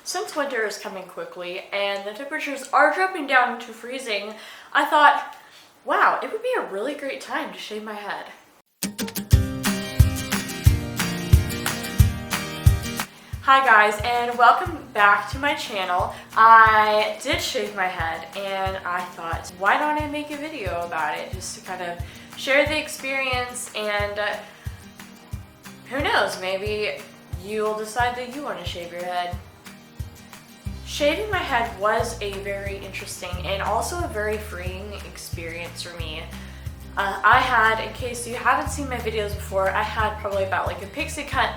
Since winter is coming quickly and the temperatures are dropping down to freezing, I thought, wow, it would be a really great time to shave my head. Hi guys, and welcome back to my channel. I did shave my head and I thought, why don't I make a video about it just to kind of share the experience, and who knows, maybe you'll decide that you want to shave your head. Shaving my head was a very interesting and also a very freeing experience for me. I had, in case you haven't seen my videos before, I had probably about like a pixie cut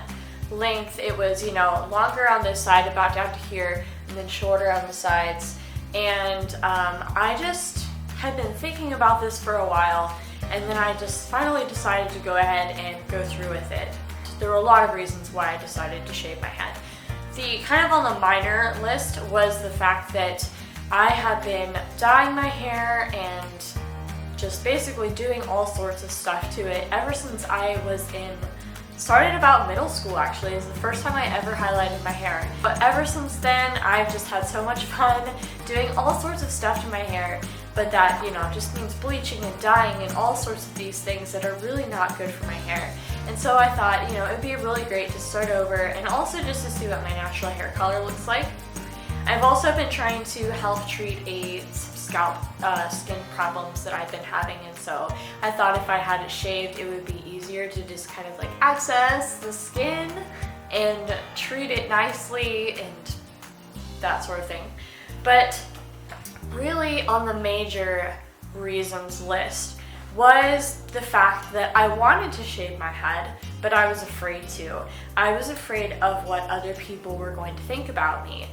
length. It was, longer on this side, about down to here, and then shorter on the sides. And I just had been thinking about this for a while, and then I just finally decided to go ahead and go through with it. There were a lot of reasons why I decided to shave my head. The kind of on the minor list was the fact that I had been dyeing my hair and just basically doing all sorts of stuff to it ever since I was started about middle school. Actually, it was the first time I ever highlighted my hair. But ever since then, I've just had so much fun doing all sorts of stuff to my hair, but that, just means bleaching and dyeing and all sorts of these things that are really not good for my hair. And so I thought, it would be really great to start over and also just to see what my natural hair color looks like. I've also been trying to help treat scalp skin problems that I've been having, and so I thought if I had it shaved, it would be easier to just kind of like access the skin and treat it nicely and that sort of thing. But really, on the major reasons list was the fact that I wanted to shave my head, but I was afraid to. I was afraid of what other people were going to think about me.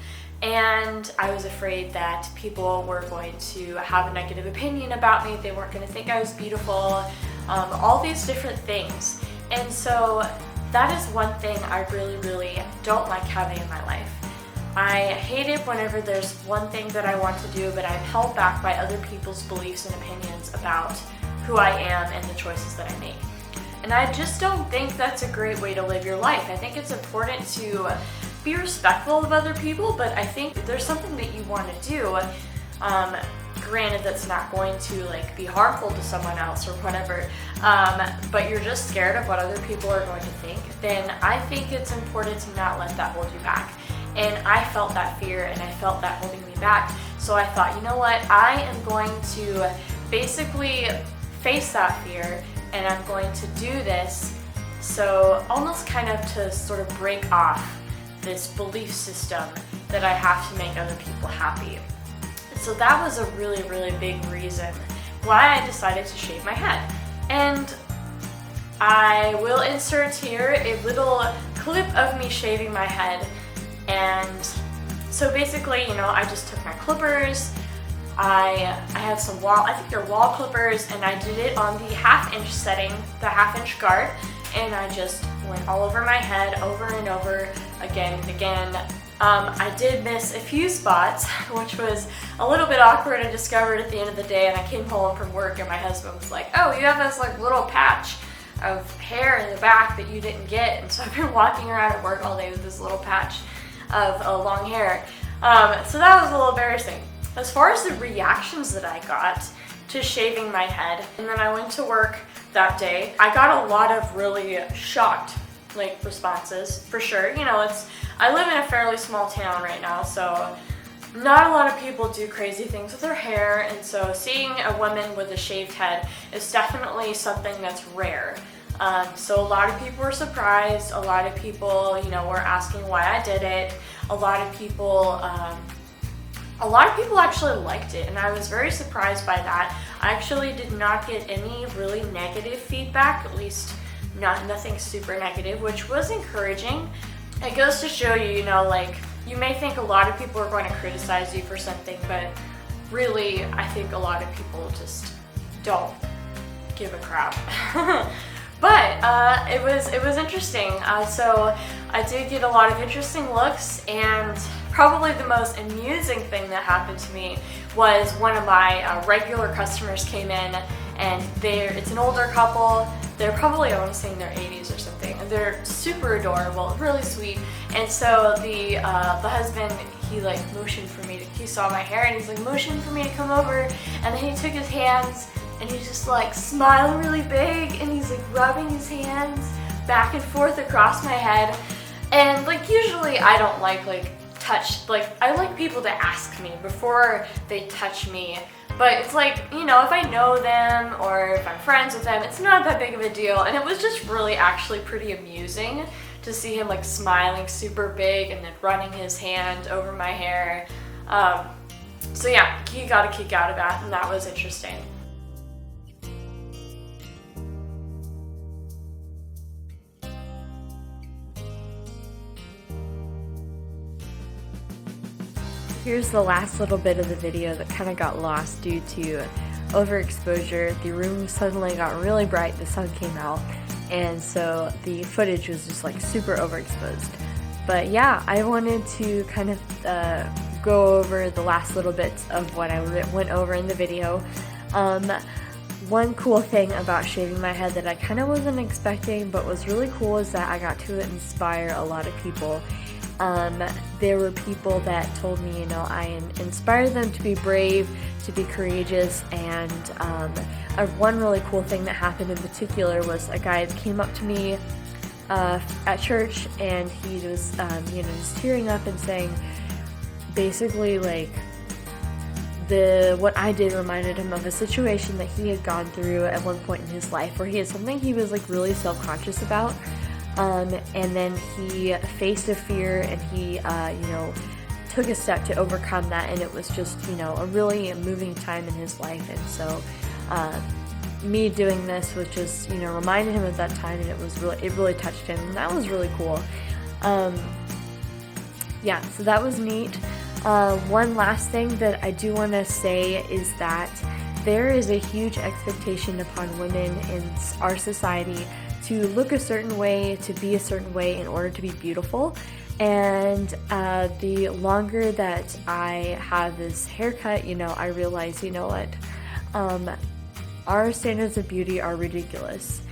And I was afraid that people were going to have a negative opinion about me. They weren't going to think I was beautiful, all these different things. And so that is one thing I really, really don't like having in my life. I hate it whenever there's one thing that I want to do, but I'm held back by other people's beliefs and opinions about who I am and the choices that I make. And I just don't think that's a great way to live your life. I think it's important to be respectful of other people, but I think if there's something that you want to do, granted that's not going to be harmful to someone else or whatever, but you're just scared of what other people are going to think, then I think it's important to not let that hold you back. And I felt that fear and I felt that holding me back. So I thought, you know what, I am going to basically face that fear, and I'm going to do this, so almost kind of to sort of break off this belief system that I have to make other people happy. So that was a really, really big reason why I decided to shave my head. And I will insert here a little clip of me shaving my head. And so basically, I just took my clippers, I have some I think they're wall clippers, and I did it on the 1/2 inch setting, the 1/2 inch guard, and I just went all over my head over and over again and again. I did miss a few spots, which was a little bit awkward. I discovered at the end of the day, and I came home from work and my husband was like, oh, you have this little patch of hair in the back that you didn't get. And so I've been walking around at work all day with this little patch of long hair. So that was a little embarrassing. As far as the reactions that I got to shaving my head, and then I went to work that day, I got a lot of really shocked responses, for sure. I live in a fairly small town right now, so not a lot of people do crazy things with their hair, and so seeing a woman with a shaved head is definitely something that's rare. So a lot of people were surprised, a lot of people, were asking why I did it, a lot of people actually liked it, and I was very surprised by that. I actually did not get any really negative feedback, at least nothing super negative, which was encouraging. It goes to show you, you may think a lot of people are going to criticize you for something, but really, I think a lot of people just don't give a crap. But it was interesting. So I did get a lot of interesting looks, and probably the most amusing thing that happened to me was one of my regular customers came in and it's an older couple. They're probably, I want to say, in their 80s or something. And they're super adorable, really sweet. And so the husband, he like motioned for me he saw my hair and he's like motioned for me to come over, and then he took his hands and he's just like smiling really big, and he's like rubbing his hands back and forth across my head. And like usually I don't like touch, like I like people to ask me before they touch me. But it's like, you know, if I know them or if I'm friends with them, it's not that big of a deal. And it was just really actually pretty amusing to see him like smiling super big and then running his hand over my hair. So yeah, he got a kick out of that, and that was interesting. Here's the last little bit of the video that kind of got lost due to overexposure. The room suddenly got really bright, the sun came out, and so the footage was just like super overexposed. But yeah, I wanted to kind of go over the last little bits of what I went over in the video. One cool thing about shaving my head that I kind of wasn't expecting but was really cool is that I got to inspire a lot of people. There were people that told me, you know, I inspired them to be brave, to be courageous, and one really cool thing that happened in particular was a guy that came up to me at church, and he was, you know, just tearing up and saying, basically, like, what I did reminded him of a situation that he had gone through at one point in his life where he had something he was like really self-conscious about. And then he faced a fear, and he, you know, took a step to overcome that, and it was just, you know, a really moving time in his life. And so, me doing this was just, you know, reminded him of that time, and it really touched him, and that was really cool. Yeah, so that was neat. One last thing that I do want to say is that there is a huge expectation upon women in our society to look a certain way, to be a certain way in order to be beautiful. And the longer that I have this haircut, you know, I realize, you know what, our standards of beauty are ridiculous.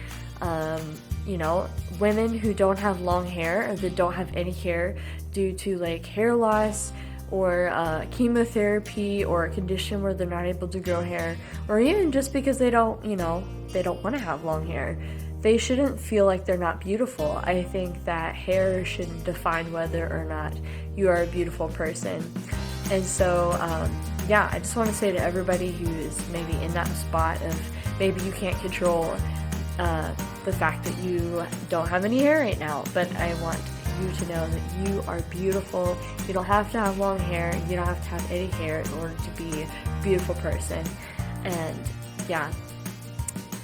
You know, women who don't have long hair, or that don't have any hair due to like hair loss or chemotherapy or a condition where they're not able to grow hair, or even just because they don't, you know, they don't want to have long hair, they shouldn't feel like they're not beautiful. I think that hair shouldn't define whether or not you are a beautiful person. And so, yeah, I just want to say to everybody who is maybe in that spot of maybe you can't control the fact that you don't have any hair right now, but I want you to know that you are beautiful. You don't have to have long hair. You don't have to have any hair in order to be a beautiful person. And yeah,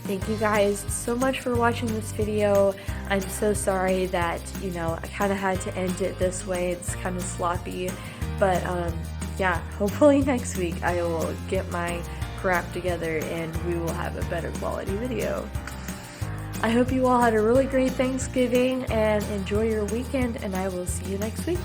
thank you guys so much for watching this video. I'm so sorry that, you know, I kind of had to end it this way. It's kind of sloppy, but yeah, hopefully next week I will get my crap together and we will have a better quality video. I hope you all had a really great Thanksgiving and enjoy your weekend, and I will see you next week.